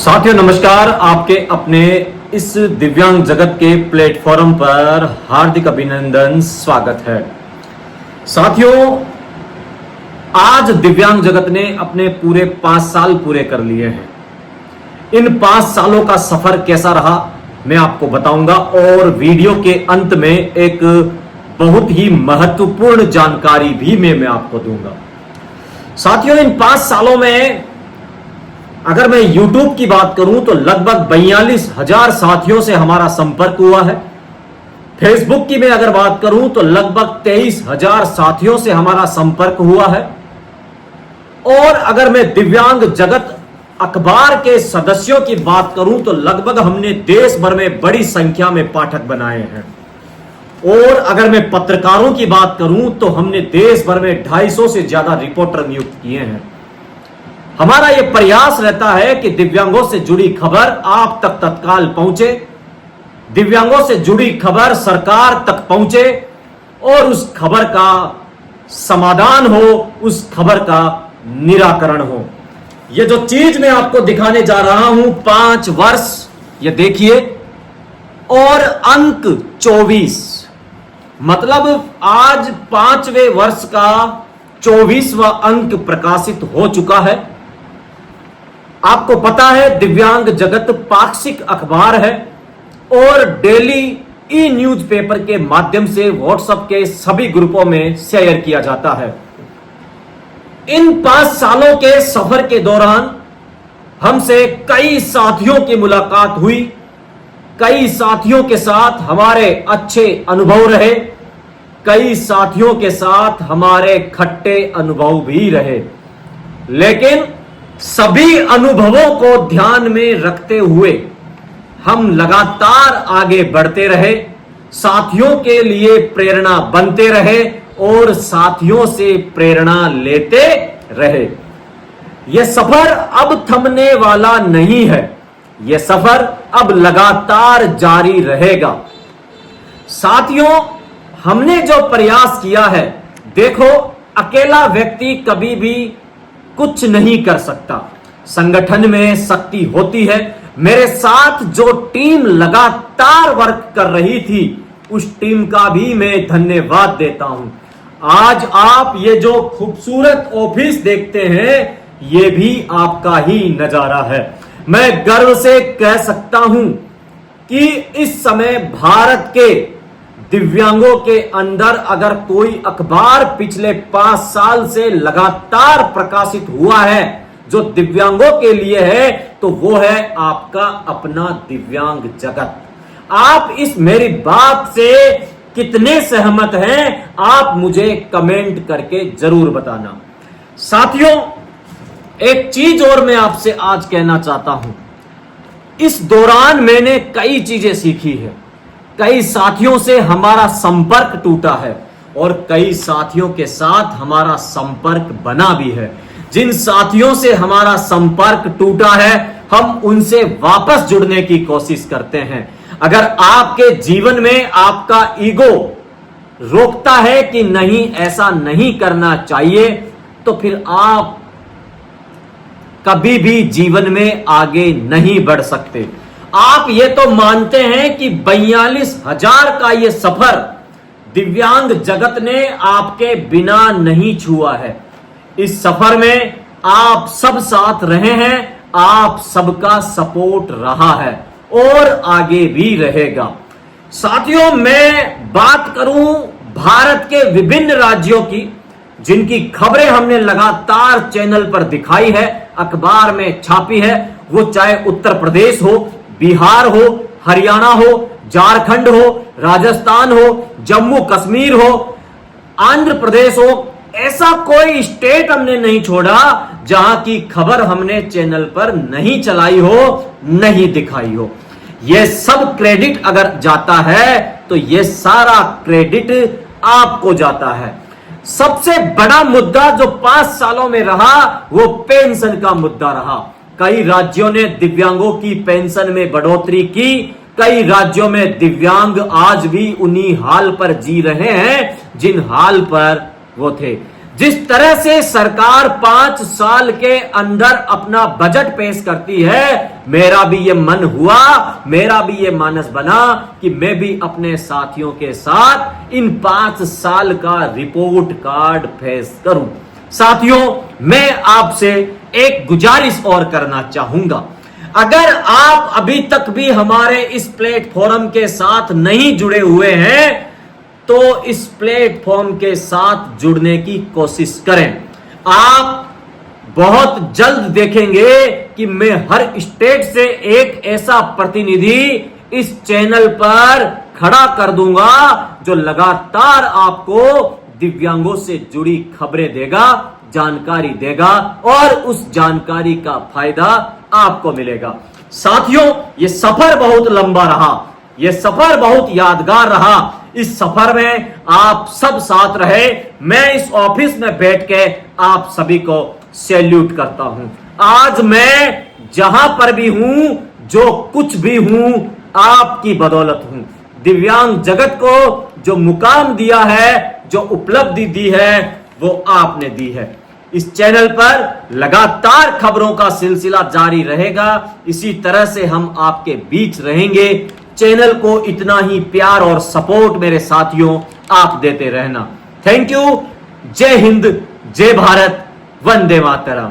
साथियों नमस्कार। आपके अपने इस दिव्यांग जगत के प्लेटफॉर्म पर हार्दिक अभिनंदन, स्वागत है। साथियों, आज दिव्यांग जगत ने अपने पूरे 5 साल पूरे कर लिए हैं। इन 5 सालों का सफर कैसा रहा मैं आपको बताऊंगा और वीडियो के अंत में एक बहुत ही महत्वपूर्ण जानकारी भी मैं आपको दूंगा। साथियों, इन 5 सालों में अगर मैं YouTube की बात करूं तो लगभग 42,000 साथियों से हमारा संपर्क हुआ है। Facebook की मैं अगर बात करूं तो लगभग 23,000 साथियों से हमारा संपर्क हुआ है। और अगर मैं दिव्यांग जगत अखबार के सदस्यों की बात करूं तो लगभग हमने देश भर में बड़ी संख्या में पाठक बनाए हैं। और अगर मैं पत्रकारों की बात करूं तो हमने देश भर में 250 से ज्यादा रिपोर्टर नियुक्त किए हैं। हमारा यह प्रयास रहता है कि दिव्यांगों से जुड़ी खबर आप तक तत्काल पहुंचे, दिव्यांगों से जुड़ी खबर सरकार तक पहुंचे और उस खबर का समाधान हो, उस खबर का निराकरण हो। यह जो चीज मैं आपको दिखाने जा रहा हूं, 5 वर्ष, ये देखिए, और अंक 24, मतलब आज 5वें वर्ष का 24वां अंक प्रकाशित हो चुका है। आपको पता है दिव्यांग जगत पाक्षिक अखबार है और डेली ई न्यूज़पेपर के माध्यम से व्हाट्सएप के सभी ग्रुपों में शेयर किया जाता है। इन 5 सालों के सफर के दौरान हमसे कई साथियों की मुलाकात हुई, कई साथियों के साथ हमारे अच्छे अनुभव रहे, कई साथियों के साथ हमारे खट्टे अनुभव भी रहे। लेकिन सभी अनुभवों को ध्यान में रखते हुए हम लगातार आगे बढ़ते रहे, साथियों के लिए प्रेरणा बनते रहे और साथियों से प्रेरणा लेते रहे। यह सफर अब थमने वाला नहीं है, यह सफर अब लगातार जारी रहेगा। साथियों, हमने जो प्रयास किया है, देखो, अकेला व्यक्ति कभी भी कुछ नहीं कर सकता, संगठन में शक्ति होती है। मेरे साथ जो टीम लगातार वर्क कर रही थी, उस टीम का भी मैं धन्यवाद देता हूं। आज आप ये जो खूबसूरत ऑफिस देखते हैं, ये भी आपका ही नजारा है। मैं गर्व से कह सकता हूं कि इस समय भारत के दिव्यांगों के अंदर अगर कोई अखबार पिछले 5 साल से लगातार प्रकाशित हुआ है जो दिव्यांगों के लिए है, तो वो है आपका अपना दिव्यांग जगत। आप इस मेरी बात से कितने सहमत हैं, आप मुझे कमेंट करके जरूर बताना। साथियों, एक चीज और मैं आपसे आज कहना चाहता हूं। इस दौरान मैंने कई चीजें सीखी है, कई साथियों से हमारा संपर्क टूटा है और कई साथियों के साथ हमारा संपर्क बना भी है। जिन साथियों से हमारा संपर्क टूटा है, हम उनसे वापस जुड़ने की कोशिश करते हैं। अगर आपके जीवन में आपका ईगो रोकता है कि नहीं, ऐसा नहीं करना चाहिए, तो फिर आप कभी भी जीवन में आगे नहीं बढ़ सकते। आप ये तो मानते हैं कि 42,000 का ये सफर दिव्यांग जगत ने आपके बिना नहीं छुआ है। इस सफर में आप सब साथ रहे हैं, आप सबका सपोर्ट रहा है और आगे भी रहेगा। साथियों, मैं बात करूं भारत के विभिन्न राज्यों की, जिनकी खबरें हमने लगातार चैनल पर दिखाई है, अखबार में छापी है, वो चाहे उत्तर प्रदेश हो, बिहार हो, हरियाणा हो, झारखंड हो, राजस्थान हो, जम्मू कश्मीर हो, आंध्र प्रदेश हो, ऐसा कोई स्टेट हमने नहीं छोड़ा जहां की खबर हमने चैनल पर नहीं चलाई हो, नहीं दिखाई हो। यह सब क्रेडिट अगर जाता है तो यह सारा क्रेडिट आपको जाता है। सबसे बड़ा मुद्दा जो 5 सालों में रहा, वो पेंशन का मुद्दा रहा। कई राज्यों ने दिव्यांगों की पेंशन में बढ़ोतरी की, कई राज्यों में दिव्यांग आज भी उन्हीं हाल पर जी रहे हैं जिन हाल पर वो थे। जिस तरह से सरकार 5 साल के अंदर अपना बजट पेश करती है, मेरा भी ये मन हुआ, मेरा भी ये मानस बना कि मैं भी अपने साथियों के साथ इन 5 साल का रिपोर्ट कार्ड पेश करूं। साथियों, मैं आपसे एक गुजारिश और करना चाहूंगा। अगर आप अभी तक भी हमारे इस प्लेटफॉर्म के साथ नहीं जुड़े हुए हैं, तो इस प्लेटफॉर्म के साथ जुड़ने की कोशिश करें। आप बहुत जल्द देखेंगे कि मैं हर स्टेट से एक ऐसा प्रतिनिधि इस चैनल पर खड़ा कर दूंगा जो लगातार आपको दिव्यांगों से जुड़ी खबरें देगा, जानकारी देगा और उस जानकारी का फायदा आपको मिलेगा। साथियों, ये सफर बहुत लंबा रहा, ये सफर बहुत यादगार रहा। इस सफर में आप सब साथ रहे। मैं इस ऑफिस में बैठ के आप सभी को सैल्यूट करता हूं। आज मैं जहां पर भी हूं, जो कुछ भी हूं, आपकी बदौलत हूं। दिव्यांग जगत को जो मुकाम दिया है, जो उपलब्धि दी है, वो आपने दी है। इस चैनल पर लगातार खबरों का सिलसिला जारी रहेगा। इसी तरह से हम आपके बीच रहेंगे। चैनल को इतना ही प्यार और सपोर्ट मेरे साथियों आप देते रहना। Thank you. जय हिंद, जय भारत, वंदे मातरम।